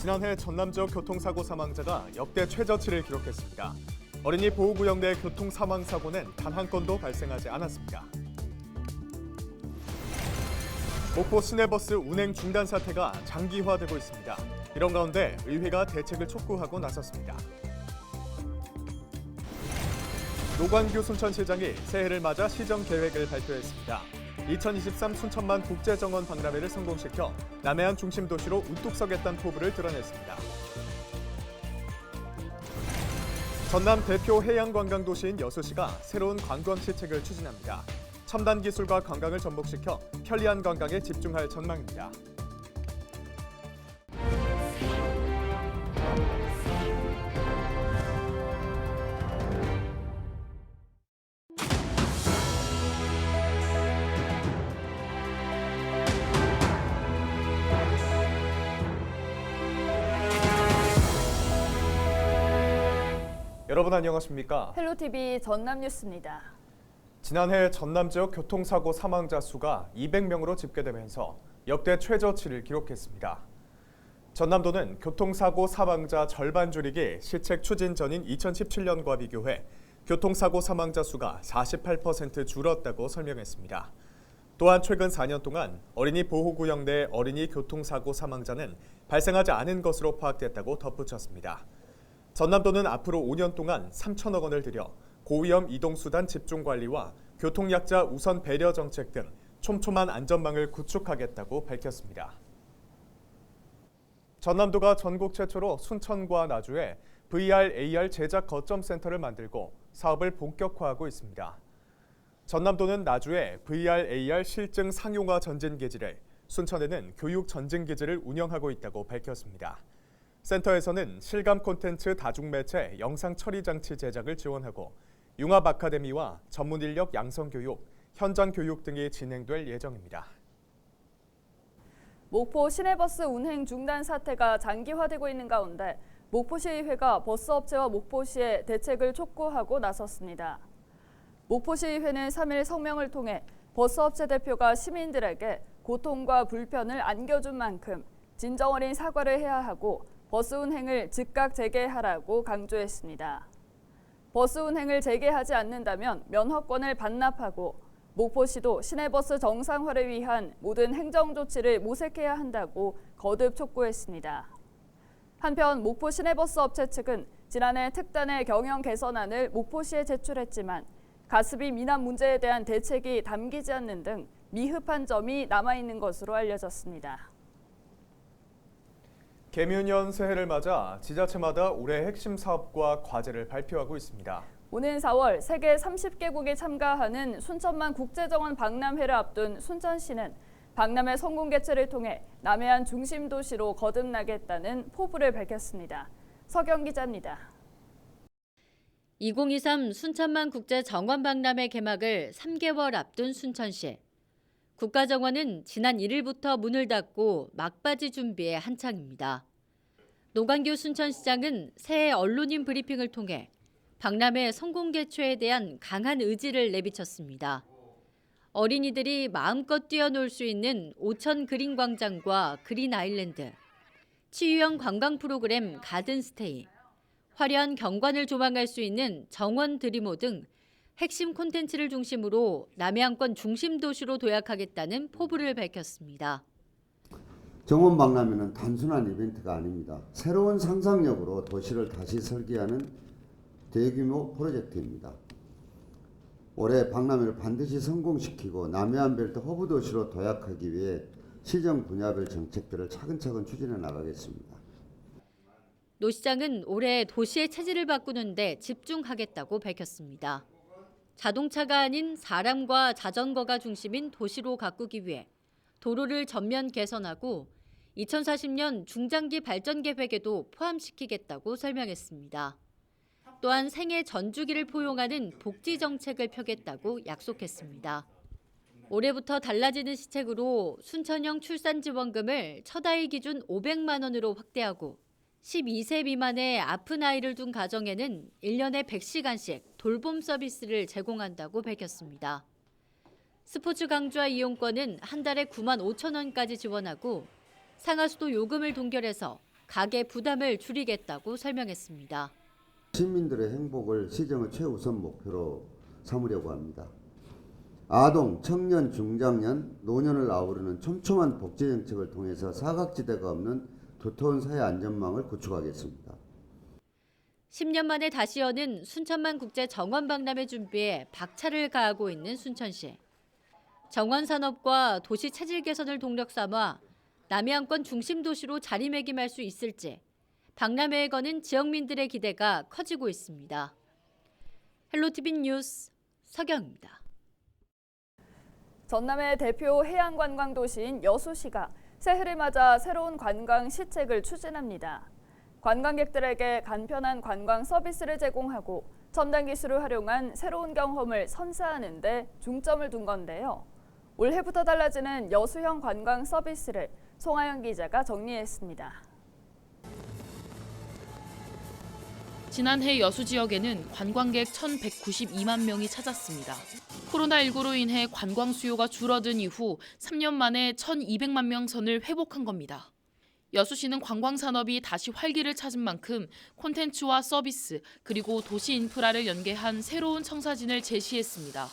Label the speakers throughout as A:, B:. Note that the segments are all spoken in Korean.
A: 지난해 전남 지역 교통사고 사망자가 역대 최저치를 기록했습니다. 어린이 보호구역 내 교통사망사고는 단 한 건도 발생하지 않았습니다. 목포 시내버스 운행 중단 사태가 장기화되고 있습니다. 이런 가운데 의회가 대책을 촉구하고 나섰습니다. 노관규 순천시장이 새해를 맞아 시정 계획을 발표했습니다. 2023 순천만 국제정원 박람회를 성공시켜 남해안 중심 도시로 우뚝 서겠다는 포부를 드러냈습니다. 전남 대표 해양관광도시인 여수시가 새로운 관광시책을 추진합니다. 첨단 기술과 관광을 접목시켜 편리한 관광에 집중할 전망입니다. 여러분 안녕하십니까?
B: 헬로티비 전남뉴스입니다.
A: 지난해 전남 지역 교통사고 사망자 수가 200명으로 집계되면서 역대 최저치를 기록했습니다. 전남도는 교통사고 사망자 절반 줄이기 시책 추진 전인 2017년과 비교해 교통사고 사망자 수가 48% 줄었다고 설명했습니다. 또한 최근 4년 동안 어린이 보호구역 내 어린이 교통사고 사망자는 발생하지 않은 것으로 파악됐다고 덧붙였습니다. 전남도는 앞으로 5년 동안 3천억 원을 들여 고위험 이동수단 집중관리와 교통약자 우선 배려 정책 등 촘촘한 안전망을 구축하겠다고 밝혔습니다. 전남도가 전국 최초로 순천과 나주에 VR, AR 제작 거점 센터를 만들고 사업을 본격화하고 있습니다. 전남도는 나주에 VR, AR 실증 상용화 전진기지를, 순천에는 교육 전진기지를 운영하고 있다고 밝혔습니다. 센터에서는 실감 콘텐츠 다중매체 영상 처리 장치 제작을 지원하고 융합 아카데미와 전문 인력 양성 교육, 현장 교육 등이 진행될 예정입니다.
B: 목포 시내버스 운행 중단 사태가 장기화되고 있는 가운데 목포시의회가 버스업체와 목포시에 대책을 촉구하고 나섰습니다. 목포시의회는 3일 성명을 통해 버스업체 대표가 시민들에게 고통과 불편을 안겨준 만큼 진정어린 사과를 해야 하고 버스 운행을 즉각 재개하라고 강조했습니다. 버스 운행을 재개하지 않는다면 면허권을 반납하고 목포시도 시내버스 정상화를 위한 모든 행정조치를 모색해야 한다고 거듭 촉구했습니다. 한편 목포 시내버스 업체 측은 지난해 특단의 경영 개선안을 목포시에 제출했지만 가스비 미납 문제에 대한 대책이 담기지 않는 등 미흡한 점이 남아있는 것으로 알려졌습니다.
A: 개묘년 새해를 맞아 지자체마다 올해 핵심 사업과 과제를 발표하고 있습니다.
B: 오는 4월 세계 30개국이 참가하는 순천만 국제정원 박람회를 앞둔 순천시는 박람회 성공 개최를 통해 남해안 중심 도시로 거듭나겠다는 포부를 밝혔습니다. 서경 기자입니다.
C: 2023 순천만 국제정원 박람회 개막을 3개월 앞둔 순천시. 국가정원은 지난 1일부터 문을 닫고 막바지 준비에 한창입니다. 노관규 순천시장은 새해 언론인 브리핑을 통해 박람회 성공 개최에 대한 강한 의지를 내비쳤습니다. 어린이들이 마음껏 뛰어놀 수 있는 오천 그린 광장과 그린 아일랜드, 치유형 관광 프로그램 가든스테이, 화려한 경관을 조망할 수 있는 정원 드리모 등 핵심 콘텐츠를 중심으로 남해안권 중심 도시로 도약하겠다는 포부를 밝혔습니다.
D: 정원 박람회는 단순한 이벤트가 아닙니다. 새로운 상상력으로 도시를 다시 설계하는 대규모 프로젝트입니다. 올해 박람회를 반드시 성공시키고 남해안벨트 허브 도시로 도약하기 위해 시정 분야별 정책들을 차근차근 추진해 나가겠습니다.
C: 노 시장은 올해 도시의 체질을 바꾸는 데 집중하겠다고 밝혔습니다. 자동차가 아닌 사람과 자전거가 중심인 도시로 가꾸기 위해 도로를 전면 개선하고 2040년 중장기 발전 계획에도 포함시키겠다고 설명했습니다. 또한 생애 전주기를 포용하는 복지 정책을 펴겠다고 약속했습니다. 올해부터 달라지는 시책으로 순천형 출산지원금을 첫 아이 기준 500만 원으로 확대하고 12세 미만의 아픈 아이를 둔 가정에는 1년에 100시간씩 돌봄 서비스를 제공한다고 밝혔습니다. 스포츠 강좌 이용권은 한 달에 9만 5천 원까지 지원하고 상하수도 요금을 동결해서 가계 부담을 줄이겠다고 설명했습니다.
D: 시민들의 행복을 시정의 최우선 목표로 삼으려고 합니다. 아동, 청년, 중장년, 노년을 아우르는 촘촘한 복지 정책을 통해서 사각지대가 없는 두터운 사회 안전망을 구축하겠습니다.
C: 10년 만에 다시 여는 순천만 국제 정원 박람회 준비에 박차를 가하고 있는 순천시. 정원 산업과 도시 체질 개선을 동력 삼아 남해안권 중심 도시로 자리매김할 수 있을지 박람회에 거는 지역민들의 기대가 커지고 있습니다. 헬로티비 뉴스 서경입니다.
B: 전남의 대표 해양관광도시인 여수시가 새해를 맞아 새로운 관광 시책을 추진합니다. 관광객들에게 간편한 관광 서비스를 제공하고 첨단 기술을 활용한 새로운 경험을 선사하는 데 중점을 둔 건데요. 올해부터 달라지는 여수형 관광 서비스를 송하영 기자가 정리했습니다.
E: 지난해 여수 지역에는 관광객 1,192만 명이 찾았습니다. 코로나19로 인해 관광 수요가 줄어든 이후 3년 만에 1,200만 명 선을 회복한 겁니다. 여수시는 관광 산업이 다시 활기를 찾은 만큼 콘텐츠와 서비스 그리고 도시 인프라를 연계한 새로운 청사진을 제시했습니다.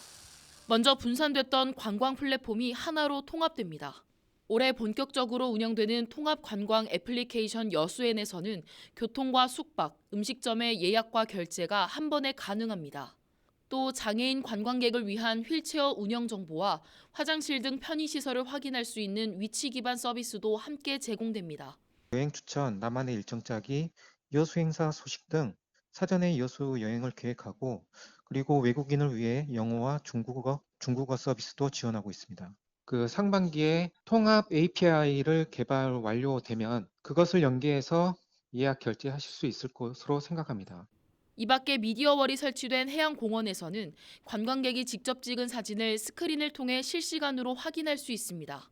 E: 먼저 분산됐던 관광 플랫폼이 하나로 통합됩니다. 올해 본격적으로 운영되는 통합관광 애플리케이션 여수엔에서는 교통과 숙박, 음식점의 예약과 결제가 한 번에 가능합니다. 또 장애인 관광객을 위한 휠체어 운영 정보와 화장실 등 편의시설을 확인할 수 있는 위치 기반 서비스도 함께 제공됩니다.
F: 여행 추천, 나만의 일정 짜기, 여수 행사 소식 등 사전에 여수 여행을 계획하고 그리고 외국인을 위해 영어와 중국어 서비스도 지원하고 있습니다. 상반기에 통합 API를 개발 완료되면 그것을 연계해서 예약 결제하실 수 있을 것으로 생각합니다.
E: 이 밖에 미디어월이 설치된 해양공원에서는 관광객이 직접 찍은 사진을 스크린을 통해 실시간으로 확인할 수 있습니다.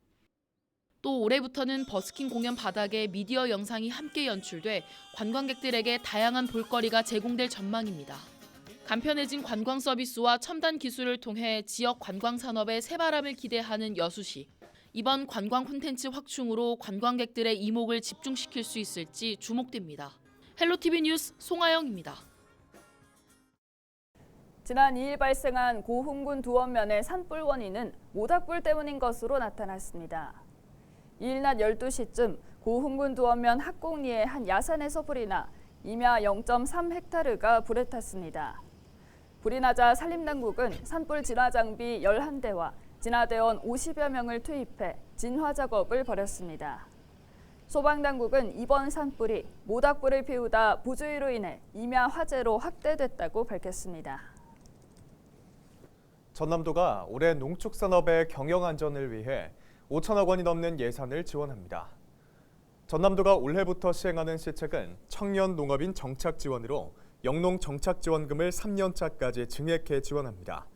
E: 또 올해부터는 버스킹 공연 바닥에 미디어 영상이 함께 연출돼 관광객들에게 다양한 볼거리가 제공될 전망입니다. 간편해진 관광 서비스와 첨단 기술을 통해 지역 관광 산업의 새바람을 기대하는 여수시. 이번 관광 콘텐츠 확충으로 관광객들의 이목을 집중시킬 수 있을지 주목됩니다. 헬로티비 뉴스 송하영입니다.
B: 지난 2일 발생한 고흥군 두원면의 산불 원인은 모닥불 때문인 것으로 나타났습니다. 이일 낮 12시쯤 고흥군 두원면 학곡리의 한 야산에서 불이 나 임야 0.3헥타르가 불에 탔습니다. 불이 나자 산림당국은 산불 진화 장비 11대와 진화대원 50여 명을 투입해 진화 작업을 벌였습니다. 소방당국은 이번 산불이 모닥불을 피우다 부주의로 인해 임야 화재로 확대됐다고 밝혔습니다.
A: 전남도가 올해 농축산업의 경영 안전을 위해 5천억 원이 넘는 예산을 지원합니다. 전남도가 올해부터 시행하는 시책은 청년 농업인 정착 지원으로 영농 정착 지원금을 3년차까지 증액해 지원합니다.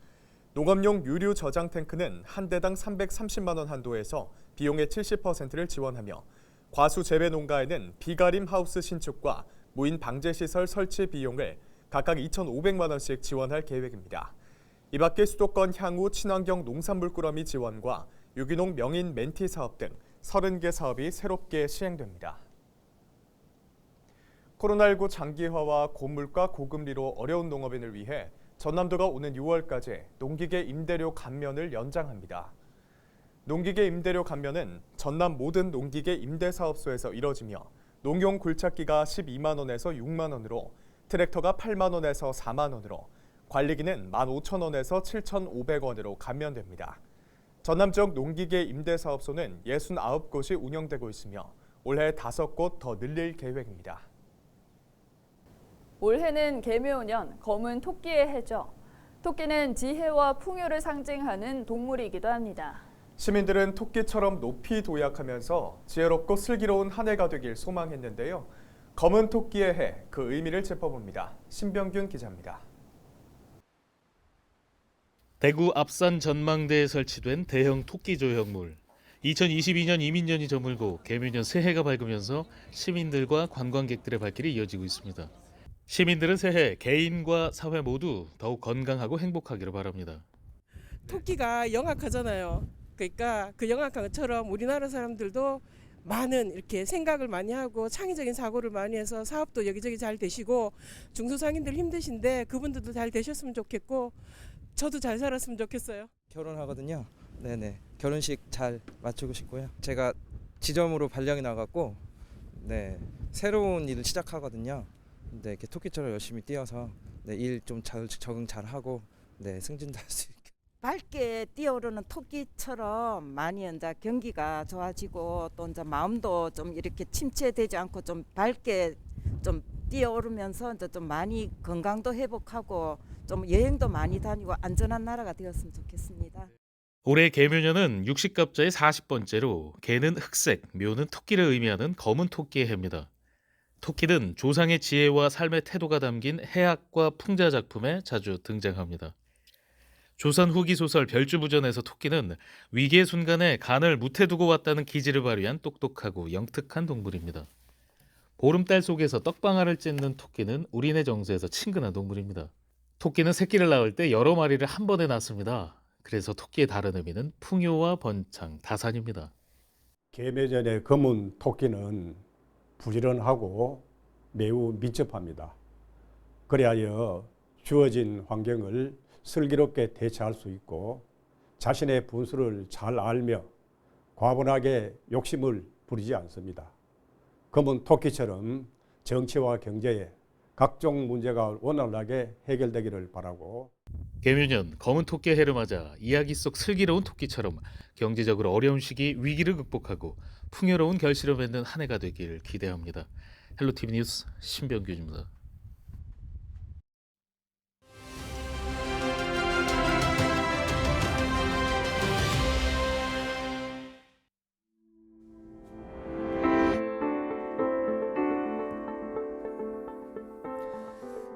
A: 농업용 유류 저장 탱크는 한 대당 330만 원 한도에서 비용의 70%를 지원하며 과수 재배 농가에는 비가림 하우스 신축과 무인 방제 시설 설치 비용을 각각 2,500만 원씩 지원할 계획입니다. 이 밖에 수도권 향후 친환경 농산물 꾸러미 지원과 유기농 명인 멘티 사업 등 30개 사업이 새롭게 시행됩니다. 코로나19 장기화와 고물가 고금리로 어려운 농업인을 위해 전남도가 오는 6월까지 농기계 임대료 감면을 연장합니다. 농기계 임대료 감면은 전남 모든 농기계 임대사업소에서 이뤄지며 농용 굴착기가 12만 원에서 6만 원으로 트랙터가 8만 원에서 4만 원으로 관리기는 15,000원에서 7,500원으로 감면됩니다. 전남 지역 농기계 임대사업소는 69곳이 운영되고 있으며 올해 5곳 더 늘릴 계획입니다.
B: 올해는 개묘년, 검은 토끼의 해죠. 토끼는 지혜와 풍요를 상징하는 동물이기도 합니다.
A: 시민들은 토끼처럼 높이 도약하면서 지혜롭고 슬기로운 한 해가 되길 소망했는데요. 검은 토끼의 해, 그 의미를 짚어봅니다. 신병균 기자입니다.
G: 대구 앞산 전망대에 설치된 대형 토끼 조형물. 2022년 이민년이 저물고 개묘년 새해가 밝으면서 시민들과 관광객들의 발길이 이어지고 있습니다. 시민들은 새해 개인과 사회 모두 더욱 건강하고 행복하기를 바랍니다.
H: 토끼가 영악하잖아요. 그러니까 그 영악한 것처럼 우리나라 사람들도 많은 이렇게 생각을 많이 하고 창의적인 사고를 많이 해서 사업도 여기저기 잘 되시고 중소상인들 힘드신데 그분들도 잘 되셨으면 좋겠고 저도 잘 살았으면 좋겠어요.
I: 결혼하거든요. 네네. 결혼식 잘 마치고 싶고요. 제가 지점으로 발령이 나갔고, 네 새로운 일을 시작하거든요. 네 이렇게 토끼처럼 열심히 뛰어서 네, 일 좀 적응 잘 하고 네 승진도 할 수 있게.
J: 밝게 뛰어오르는 토끼처럼 많이 이제 경기가 좋아지고 또 이제 마음도 좀 이렇게 침체되지 않고 좀 밝게 좀 뛰어오르면서 이제 좀 많이 건강도 회복하고 좀 여행도 많이 다니고 안전한 나라가 되었으면 좋겠습니다.
G: 올해 개묘년은 60갑자의 40번째로 개는 흑색, 묘는 토끼를 의미하는 검은 토끼의 해입니다. 토끼는 조상의 지혜와 삶의 태도가 담긴 해학과 풍자 작품에 자주 등장합니다. 조선 후기 소설 별주부전에서 토끼는 위기의 순간에 간을 묻혀 두고 왔다는 기질을 발휘한 똑똑하고 영특한 동물입니다. 보름달 속에서 떡방아를 찢는 토끼는 우리네 정서에서 친근한 동물입니다. 토끼는 새끼를 낳을 때 여러 마리를 한 번에 낳습니다. 그래서 토끼의 다른 의미는 풍요와 번창, 다산입니다.
K: 개묘전의 검은 토끼는 부지런하고 매우 민첩합니다. 그리하여 주어진 환경을 슬기롭게 대처할 수 있고 자신의 분수를 잘 알며 과분하게 욕심을 부리지 않습니다. 검은 토끼처럼 정치와 경제에 각종 문제가 원활하게 해결되기를 바라고
G: 개묘년 검은 토끼의 해를 맞아 이야기 속 슬기로운 토끼처럼 경제적으로 어려운 시기 위기를 극복하고 풍요로운 결실을 맺는 한 해가 되기를 기대합니다. 헬로티비 뉴스 신병규입니다.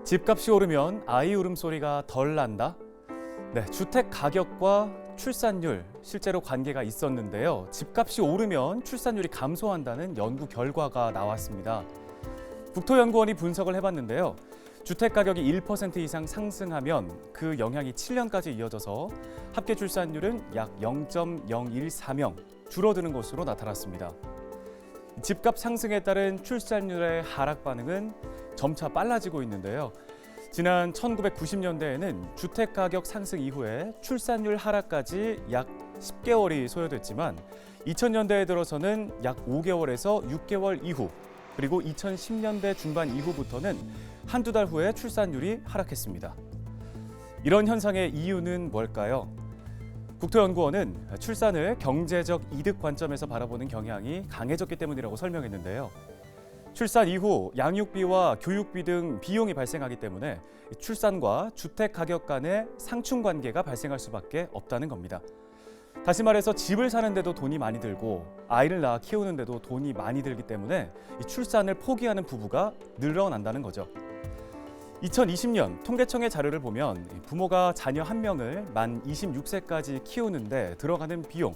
L: 집값이 오르면 아이 울음소리가 덜 난다? 네, 주택 가격과 출산율 실제로 관계가 있었는데요. 집값이 오르면 출산율이 감소한다는 연구 결과가 나왔습니다. 국토연구원이 분석을 해봤는데요. 주택 가격이 1% 이상 상승하면 그 영향이 7년까지 이어져서 합계 출산율은 약 0.014명 줄어드는 것으로 나타났습니다. 집값 상승에 따른 출산율의 하락 반응은 점차 빨라지고 있는데요. 지난 1990년대에는 주택 가격 상승 이후에 출산율 하락까지 약 10개월이 소요됐지만 2000년대에 들어서는 약 5개월에서 6개월 이후 그리고 2010년대 중반 이후부터는 한두 달 후에 출산율이 하락했습니다. 이런 현상의 이유는 뭘까요? 국토연구원은 출산을 경제적 이득 관점에서 바라보는 경향이 강해졌기 때문이라고 설명했는데요. 출산 이후 양육비와 교육비 등 비용이 발생하기 때문에 출산과 주택 가격 간의 상충 관계가 발생할 수밖에 없다는 겁니다. 다시 말해서 집을 사는데도 돈이 많이 들고 아이를 낳아 키우는데도 돈이 많이 들기 때문에 출산을 포기하는 부부가 늘어난다는 거죠. 2020년 통계청의 자료를 보면 부모가 자녀 한 명을 만 26세까지 키우는데 들어가는 비용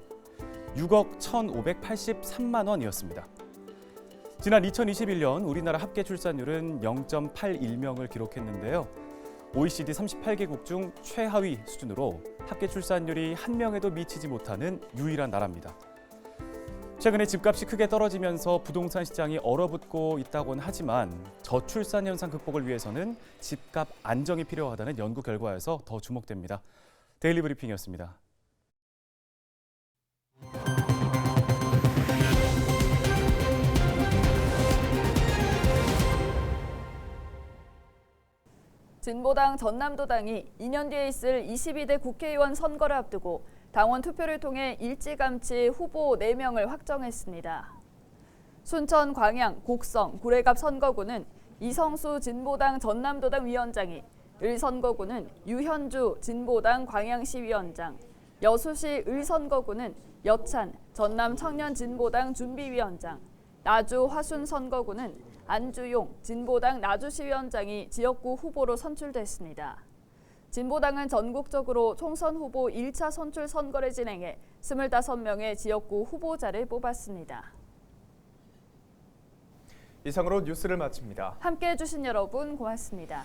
L: 6억 1,583만 원이었습니다. 지난 2021년 우리나라 합계 출산율은 0.81명을 기록했는데요. OECD 38개국 중 최하위 수준으로 합계 출산율이 한 명에도 미치지 못하는 유일한 나라입니다. 최근에 집값이 크게 떨어지면서 부동산 시장이 얼어붙고 있다고는 하지만 저출산 현상 극복을 위해서는 집값 안정이 필요하다는 연구 결과에서 더 주목됩니다. 데일리 브리핑이었습니다.
B: 진보당 전남도당이 2년 뒤에 있을 22대 국회의원 선거를 앞두고 당원 투표를 통해 일찌감치 후보 4명을 확정했습니다. 순천, 광양, 곡성, 구례갑 선거구는 이성수 진보당 전남도당 위원장이, 을선거구는 유현주 진보당 광양시 위원장, 여수시 을선거구는 여찬 전남 청년 진보당 준비위원장, 나주 화순 선거구는 안주용 진보당 나주시 위원장이 지역구 후보로 선출됐습니다. 진보당은 전국적으로 총선 후보 1차 선출 선거를 진행해 25명의 지역구 후보자를 뽑았습니다.
A: 이상으로 뉴스를 마칩니다.
B: 함께해 주신 여러분 고맙습니다.